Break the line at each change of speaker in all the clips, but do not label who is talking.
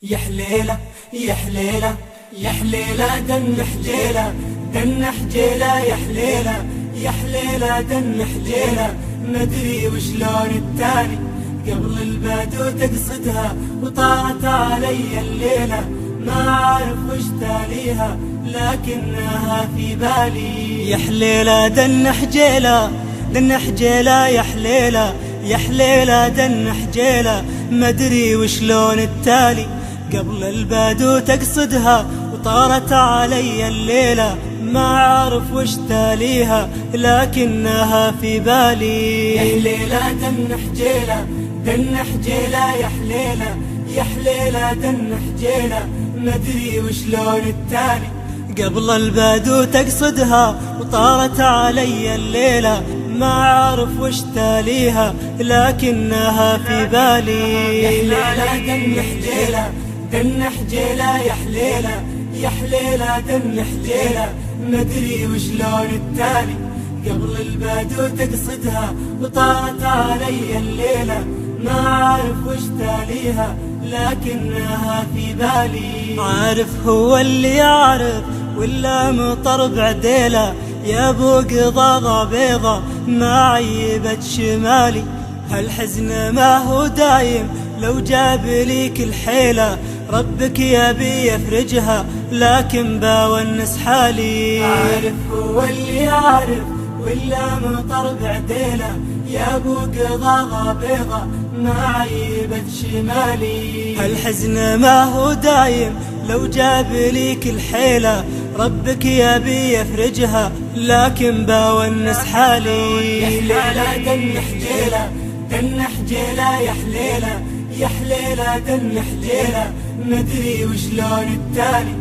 يا حليلة يا حليلة يا حليلة دن حجيلة دن حجيلة يا حليلة يا حليلة دن حجيلة مدري وشلون التالي قبل البدو تقصدها وطارت علي الليلة ما عارف وش تاليها لكنها في بالي.
يا حليلة دن حجيلة دن حجيلة يا حليلة يا حليلة دن حجيلة مدري وشلون التالي قبل البدو تقصدها وطارت علي الليلة ما عارف وش تاليها لكنها في بالي.
يا حليلة دن حجيلة دن حجيلة يا حليلة يا حليلة دن حجيلة مدري وشلون التالي
قبل البدو تقصدها وطارت علي الليلة ما عارف وش تاليها لكنها في بالي.
يا حليلة دن حجيلة دن حجيلة يا حليلة يا حليلة دن حجيلة مدري وشلون التالي قبل البدو تقصدها وطارت علي الليلة ما عارف وش تاليها لكنها في بالي.
عارف هو اللي يعرف ولا مطر بعديله يا ابو قضاضة بيضة ما عيبت شمالي هالحزن ما هو دايم لو جاب ليك الحيلة ربك يبي يفرجها لكن باونس حالي.
عارف هو اللي يعرف ولا مطر بعديله يا ابو قضاضة بيضة ما عيبت شمالي
هالحزن ما هو دايم لو جاب ليك الحيلة ربك يبي يفرجها لكن باونس حالي.
يا حليلة دن حجيلة دن حجيلة يا حليلة يا حليلة دن حجيلة مدري وشلون التالي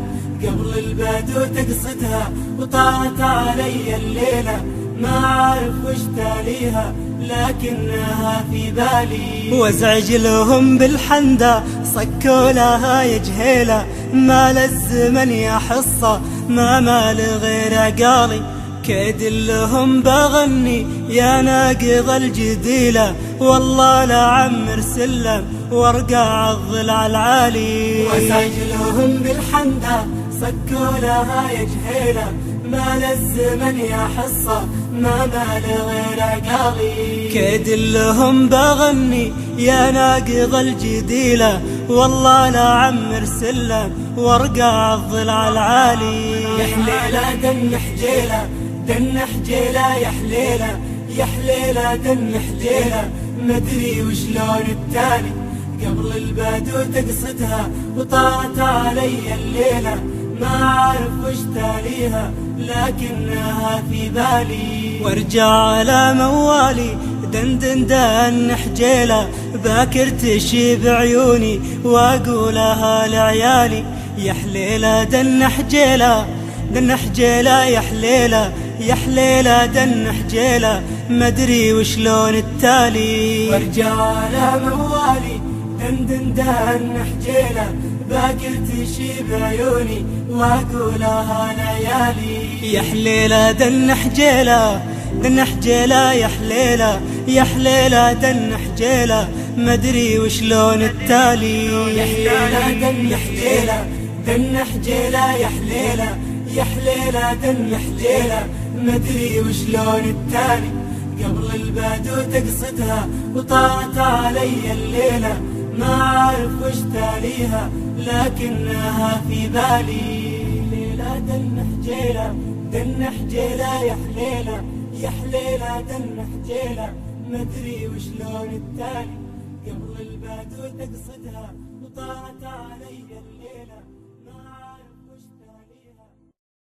قبل البدو تقصدها وطارت علي الليلة ما عارف وش تاليها لكنها في بالي.
وازعج لهم بالحندة صكوا لها يا جهيلة مال الزمن يا حصة ما مال غير عقالي كيد لهم بغني يا ناقض الجديلة والله لا عمر سلم وارقع الضلع العالي.
وازعج لهم بالحندة صكوا لها يا جهيلة مال الزمن يا حصة ما مال غير عقالي
كيد لهم بغني يا ناقض الجديلة والله لا عمر سلم وارقع الضلع العالي.
يا حليلة دن حجيلة دن حجيلة يا حليلة يا حليلة دن حجيلة مدري وشلون التالي قبل البدو تقصدها وطارت علي الليلة ما عارف وش تاليها لكنها في بالي.
وارجع على موالي دندن دن حجيلة باكر تشيب عيوني واقولها لعيالي يا حليلة دن حجيلة دن حجيلة يا حليلة يا حليلة دن حجيلة مدري وشلون التالي.
وارجع على موالي دندن دن حجيلة باكر تشيب عيوني واقولها لعيالي
يا حليلة دن حجيلة دن حجيلة يا حليلة يا حليلة دن حجيلة مدري وشلون التالي.
يا حليلة دن حجيلة دن حجيلة يا حليلة يا حليلة دن حجيلة مدري وشلون التالي قبل البدو تقصدها وطارت علي الليلة ما عارف وش تاليها لكنها في بالي. حليلة دن حجيلة دن حجيلة يا حليلة يا حليلة دن حجيلة مدري وشلون التالي قبل البدو تقصدها وطارت علي الليلة